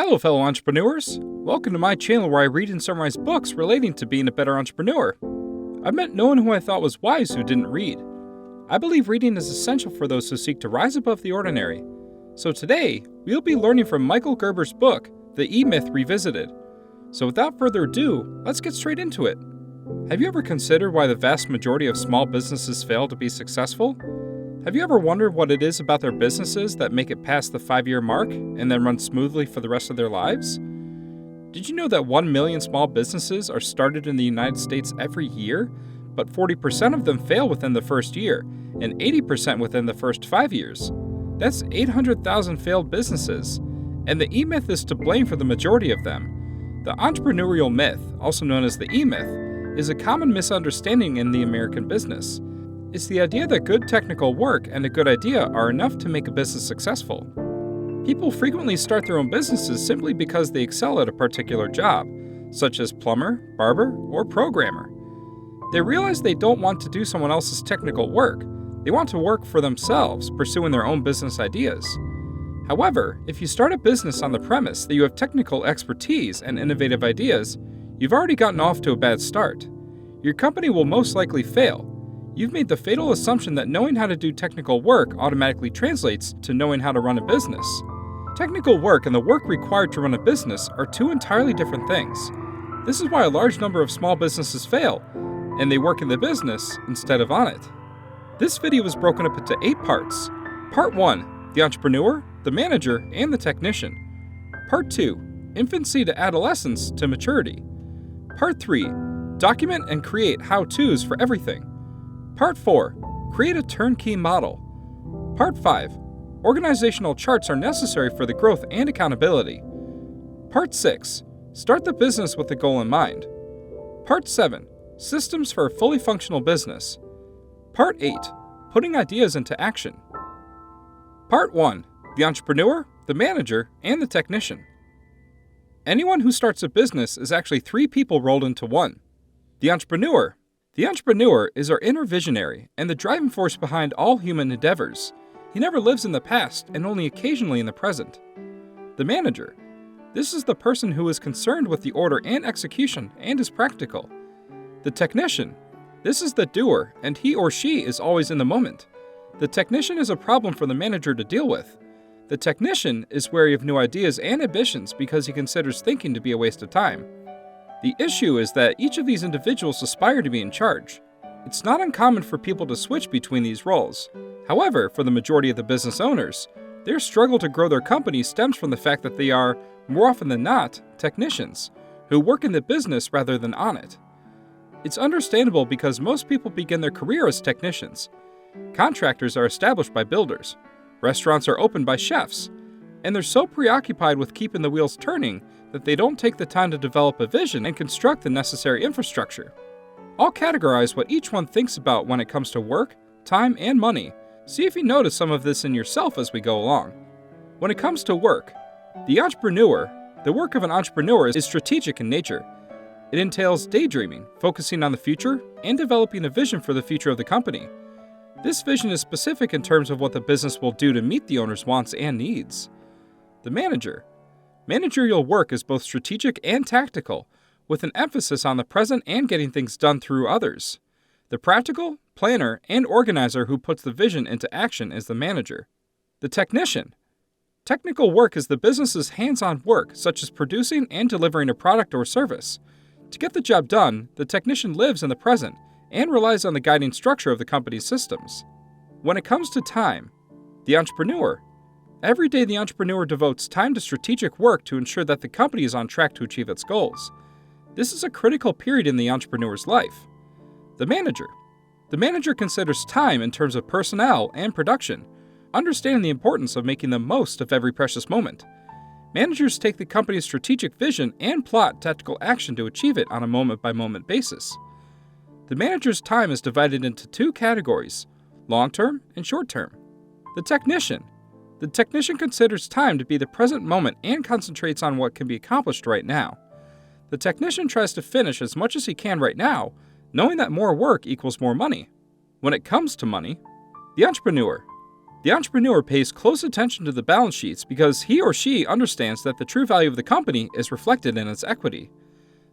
Hello, fellow entrepreneurs. Welcome to my channel where I read and summarize books relating to being a better entrepreneur. I've met no one who I thought was wise who didn't read. I believe reading is essential for those who seek to rise above the ordinary. So today, we'll be learning from Michael Gerber's book, The E-Myth Revisited. So without further ado, let's get straight into it. Have you ever considered why the vast majority of small businesses fail to be successful? Have you ever wondered what it is about their businesses that make it past the 5-year mark and then run smoothly for the rest of their lives? Did you know that 1 million small businesses are started in the United States every year, but 40% of them fail within the first year and 80% within the first 5 years? That's 800,000 failed businesses, and the E-Myth is to blame for the majority of them. The entrepreneurial myth, also known as the E-Myth, is a common misunderstanding in the American business. It's the idea that good technical work and a good idea are enough to make a business successful. People frequently start their own businesses simply because they excel at a particular job, such as plumber, barber, or programmer. They realize they don't want to do someone else's technical work. They want to work for themselves, pursuing their own business ideas. However, if you start a business on the premise that you have technical expertise and innovative ideas, you've already gotten off to a bad start. Your company will most likely fail. You've made the fatal assumption that knowing how to do technical work automatically translates to knowing how to run a business. Technical work and the work required to run a business are two entirely different things. This is why a large number of small businesses fail, and they work in the business instead of on it. This video is broken up into 8 parts. Part 1, the entrepreneur, the manager, and the technician. Part 2, infancy to adolescence to maturity. Part 3, document and create how-tos for everything. Part 4, create a turnkey model. Part 5, organizational charts are necessary for the growth and accountability. Part 6, start the business with a goal in mind. Part 7, systems for a fully functional business. Part 8, putting ideas into action. Part 1, the entrepreneur, the manager, and the technician. Anyone who starts a business is actually 3 people rolled into one. The entrepreneur. The entrepreneur is our inner visionary and the driving force behind all human endeavors. He never lives in the past and only occasionally in the present. The manager. This is the person who is concerned with the order and execution and is practical. The technician. This is the doer, and he or she is always in the moment. The technician is a problem for the manager to deal with. The technician is wary of new ideas and ambitions because he considers thinking to be a waste of time. The issue is that each of these individuals aspire to be in charge. It's not uncommon for people to switch between these roles. However, for the majority of the business owners, their struggle to grow their company stems from the fact that they are, more often than not, technicians, who work in the business rather than on it. It's understandable because most people begin their career as technicians. Contractors are established by builders. Restaurants are opened by chefs. And they're so preoccupied with keeping the wheels turning that they don't take the time to develop a vision and construct the necessary infrastructure. I'll categorize what each one thinks about when it comes to work, time, and money. See if you notice some of this in yourself as we go along. When it comes to work, the work of an entrepreneur is strategic in nature. It entails daydreaming, focusing on the future, and developing a vision for the future of the company. This vision is specific in terms of what the business will do to meet the owner's wants and needs. The manager. Managerial work is both strategic and tactical, with an emphasis on the present and getting things done through others. The practical, planner, and organizer who puts the vision into action is the manager. The technician. Technical work is the business's hands-on work, such as producing and delivering a product or service. To get the job done, the technician lives in the present and relies on the guiding structure of the company's systems. When it comes to time, the entrepreneur. Every day, the entrepreneur devotes time to strategic work to ensure that the company is on track to achieve its goals. This is a critical period in the entrepreneur's life. The manager. The manager considers time in terms of personnel and production, understanding the importance of making the most of every precious moment. Managers take the company's strategic vision and plot tactical action to achieve it on a moment-by-moment basis. The manager's time is divided into 2 categories, long-term and short-term. The technician. The technician considers time to be the present moment and concentrates on what can be accomplished right now. The technician tries to finish as much as he can right now, knowing that more work equals more money. When it comes to money, the entrepreneur. The entrepreneur pays close attention to the balance sheets because he or she understands that the true value of the company is reflected in its equity.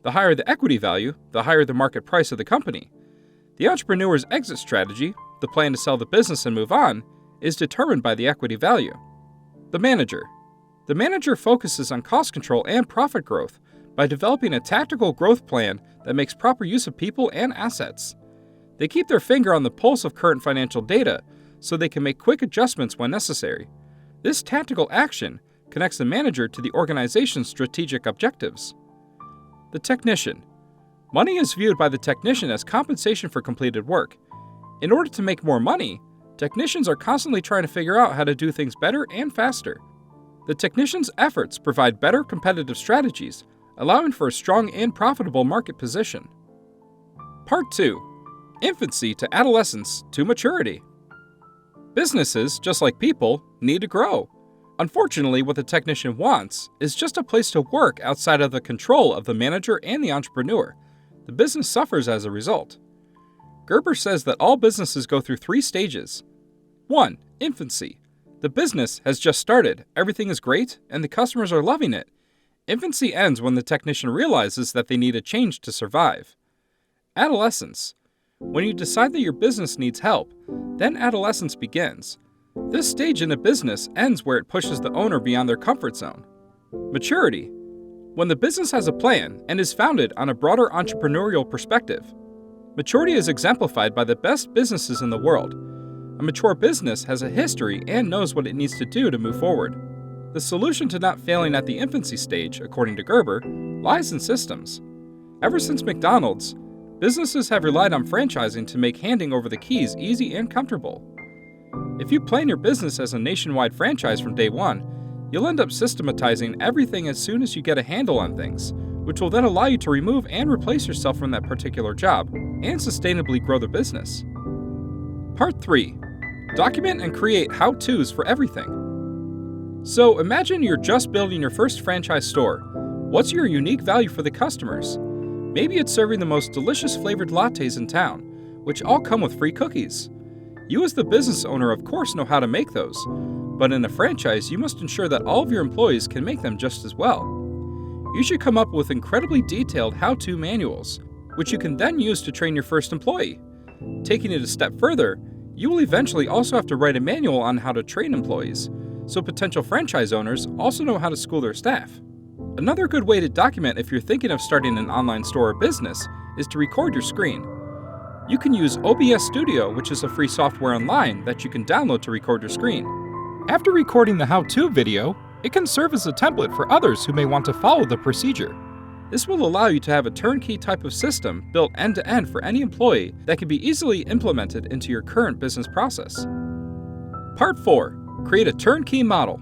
The higher the equity value, the higher the market price of the company. The entrepreneur's exit strategy, the plan to sell the business and move on, is determined by the equity value. The manager. The manager focuses on cost control and profit growth by developing a tactical growth plan that makes proper use of people and assets. They keep their finger on the pulse of current financial data so they can make quick adjustments when necessary. This tactical action connects the manager to the organization's strategic objectives. The technician. Money is viewed by the technician as compensation for completed work. In order to make more money, technicians are constantly trying to figure out how to do things better and faster. The technician's efforts provide better competitive strategies, allowing for a strong and profitable market position. Part 2. Infancy to adolescence to maturity. Businesses, just like people, need to grow. Unfortunately, what the technician wants is just a place to work outside of the control of the manager and the entrepreneur. The business suffers as a result. Gerber says that all businesses go through 3 stages. 1. Infancy. The business has just started, everything is great, and the customers are loving it. Infancy ends when the technician realizes that they need a change to survive. Adolescence. When you decide that your business needs help, then adolescence begins. This stage in a business ends where it pushes the owner beyond their comfort zone. Maturity. When the business has a plan and is founded on a broader entrepreneurial perspective. Maturity is exemplified by the best businesses in the world. A mature business has a history and knows what it needs to do to move forward. The solution to not failing at the infancy stage, according to Gerber, lies in systems. Ever since McDonald's, businesses have relied on franchising to make handing over the keys easy and comfortable. If you plan your business as a nationwide franchise from day one, you'll end up systematizing everything as soon as you get a handle on things, which will then allow you to remove and replace yourself from that particular job and sustainably grow the business. Part 3. Document and create how-tos for everything. So imagine you're just building your first franchise store. What's your unique value for the customers? Maybe it's serving the most delicious flavored lattes in town, which all come with free cookies. You as the business owner of course know how to make those, but in a franchise you must ensure that all of your employees can make them just as well. You should come up with incredibly detailed how-to manuals, which you can then use to train your first employee. Taking it a step further, you will eventually also have to write a manual on how to train employees, so potential franchise owners also know how to school their staff. Another good way to document if you're thinking of starting an online store or business is to record your screen. You can use OBS Studio, which is a free software online that you can download to record your screen. After recording the how-to video, it can serve as a template for others who may want to follow the procedure. This will allow you to have a turnkey type of system built end-to-end for any employee that can be easily implemented into your current business process. Part 4. Create a turnkey model.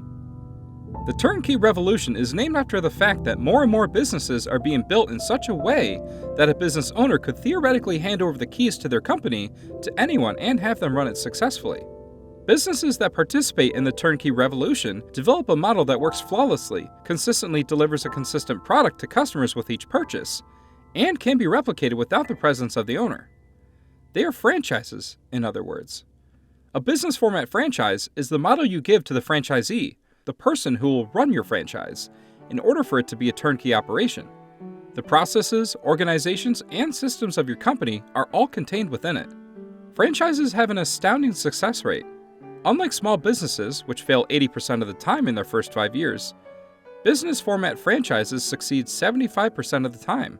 The turnkey revolution is named after the fact that more and more businesses are being built in such a way that a business owner could theoretically hand over the keys to their company to anyone and have them run it successfully. Businesses that participate in the turnkey revolution develop a model that works flawlessly, consistently delivers a consistent product to customers with each purchase, and can be replicated without the presence of the owner. They are franchises, in other words. A business format franchise is the model you give to the franchisee, the person who will run your franchise, in order for it to be a turnkey operation. The processes, organizations, and systems of your company are all contained within it. Franchises have an astounding success rate. Unlike small businesses, which fail 80% of the time in their first 5 years, business format franchises succeed 75% of the time.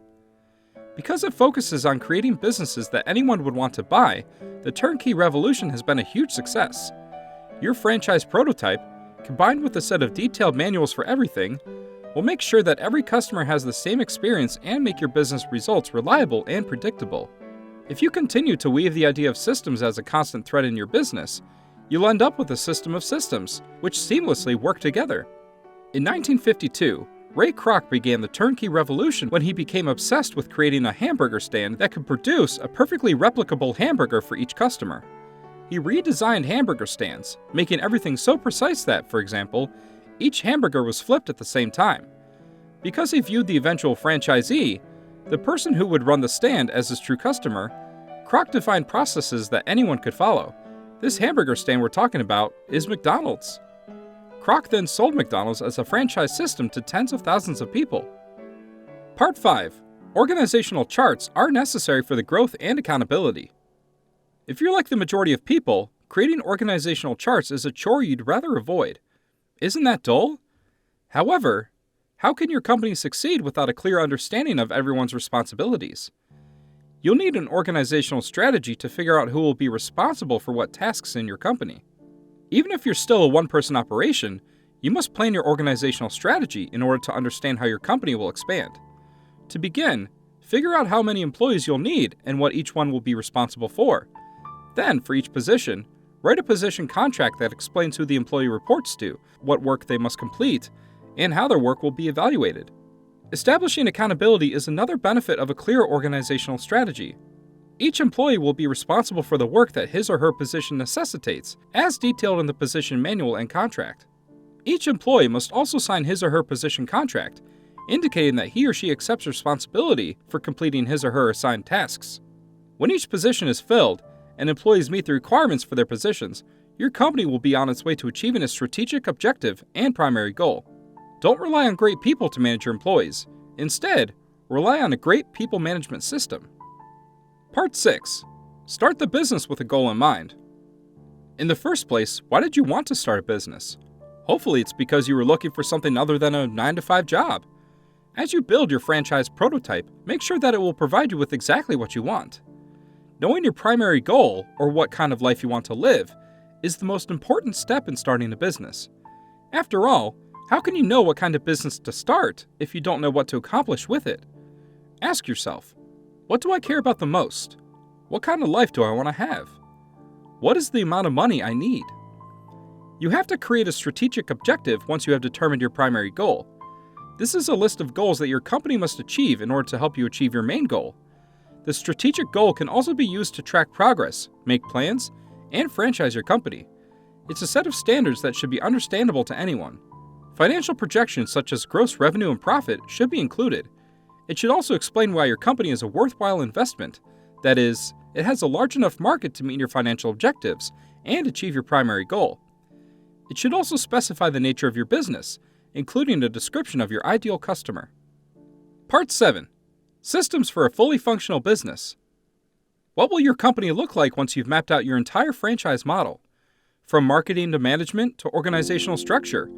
Because it focuses on creating businesses that anyone would want to buy, the turnkey revolution has been a huge success. Your franchise prototype, combined with a set of detailed manuals for everything, will make sure that every customer has the same experience and make your business results reliable and predictable. If you continue to weave the idea of systems as a constant thread in your business, you'll end up with a system of systems, which seamlessly work together. In 1952, Ray Kroc began the turnkey revolution when he became obsessed with creating a hamburger stand that could produce a perfectly replicable hamburger for each customer. He redesigned hamburger stands, making everything so precise that, for example, each hamburger was flipped at the same time. Because he viewed the eventual franchisee, the person who would run the stand, as his true customer, Kroc defined processes that anyone could follow, This hamburger stand we're talking about is McDonald's. Kroc then sold McDonald's as a franchise system to tens of thousands of people. Part 5. Organizational charts are necessary for the growth and accountability. If you're like the majority of people, creating organizational charts is a chore you'd rather avoid. Isn't that dull? However, how can your company succeed without a clear understanding of everyone's responsibilities? You'll need an organizational strategy to figure out who will be responsible for what tasks in your company. Even if you're still a one-person operation, you must plan your organizational strategy in order to understand how your company will expand. To begin, figure out how many employees you'll need and what each one will be responsible for. Then, for each position, write a position contract that explains who the employee reports to, what work they must complete, and how their work will be evaluated. Establishing accountability is another benefit of a clear organizational strategy. Each employee will be responsible for the work that his or her position necessitates, as detailed in the position manual and contract. Each employee must also sign his or her position contract, indicating that he or she accepts responsibility for completing his or her assigned tasks. When each position is filled, and employees meet the requirements for their positions, your company will be on its way to achieving a strategic objective and primary goal. Don't rely on great people to manage your employees. Instead, rely on a great people management system. Part 6. Start the business with a goal in mind. In the first place, why did you want to start a business? Hopefully it's because you were looking for something other than a 9-to-5 job. As you build your franchise prototype, make sure that it will provide you with exactly what you want. Knowing your primary goal, or what kind of life you want to live, is the most important step in starting a business. After all, how can you know what kind of business to start if you don't know what to accomplish with it? Ask yourself, what do I care about the most? What kind of life do I want to have? What is the amount of money I need? You have to create a strategic objective once you have determined your primary goal. This is a list of goals that your company must achieve in order to help you achieve your main goal. The strategic goal can also be used to track progress, make plans, and franchise your company. It's a set of standards that should be understandable to anyone. Financial projections such as gross revenue and profit should be included. It should also explain why your company is a worthwhile investment. That is, it has a large enough market to meet your financial objectives and achieve your primary goal. It should also specify the nature of your business, including a description of your ideal customer. Part 7. Systems for a fully functional business. What will your company look like once you've mapped out your entire franchise model? From marketing to management to organizational structure,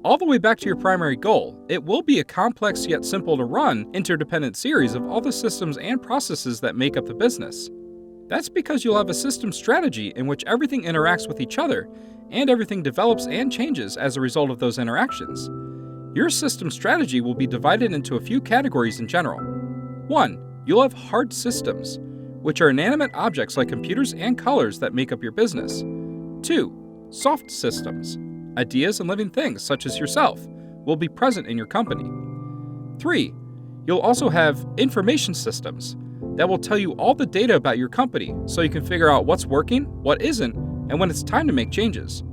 all the way back to your primary goal, it will be a complex yet simple to run interdependent series of all the systems and processes that make up the business. That's because you'll have a system strategy in which everything interacts with each other, and everything develops and changes as a result of those interactions. Your system strategy will be divided into a few categories in general. 1. You'll have hard systems, which are inanimate objects like computers and colors that make up your business. 2. Soft systems. Ideas and living things, such as yourself, will be present in your company. 3. You'll also have information systems that will tell you all the data about your company so you can figure out what's working, what isn't, and when it's time to make changes.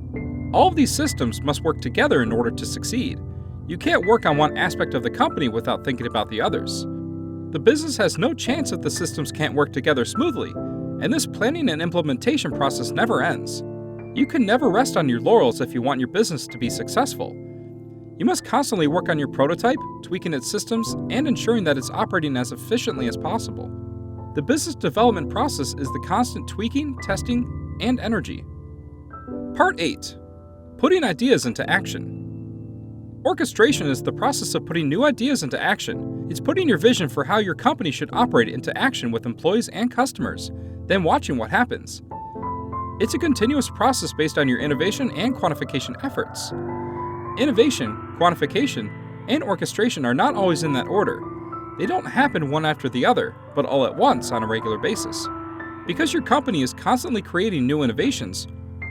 All of these systems must work together in order to succeed. You can't work on one aspect of the company without thinking about the others. The business has no chance if the systems can't work together smoothly, and this planning and implementation process never ends. You can never rest on your laurels if you want your business to be successful. You must constantly work on your prototype, tweaking its systems, and ensuring that it's operating as efficiently as possible. The business development process is the constant tweaking, testing, and energy. Part 8. Putting ideas into action. Orchestration is the process of putting new ideas into action. It's putting your vision for how your company should operate into action with employees and customers, then watching what happens. It's a continuous process based on your innovation and quantification efforts. Innovation, quantification, and orchestration are not always in that order. They don't happen one after the other, but all at once on a regular basis. Because your company is constantly creating new innovations,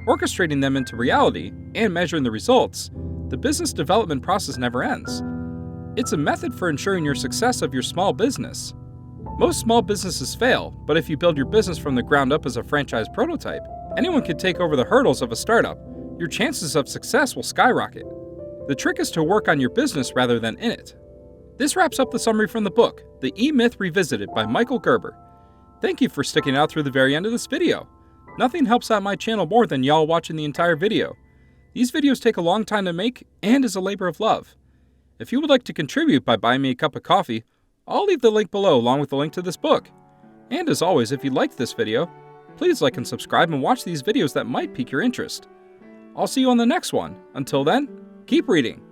orchestrating them into reality, and measuring the results, the business development process never ends. It's a method for ensuring your success of your small business. Most small businesses fail, but if you build your business from the ground up as a franchise prototype, anyone can take over the hurdles of a startup. Your chances of success will skyrocket. The trick is to work on your business rather than in it. This wraps up the summary from the book, The E-Myth Revisited by Michael Gerber. Thank you for sticking out through the very end of this video. Nothing helps out my channel more than y'all watching the entire video. These videos take a long time to make and is a labor of love. If you would like to contribute by buying me a cup of coffee, I'll leave the link below along with the link to this book. And as always, if you liked this video, please like and subscribe and watch these videos that might pique your interest. I'll see you on the next one. Until then, keep reading.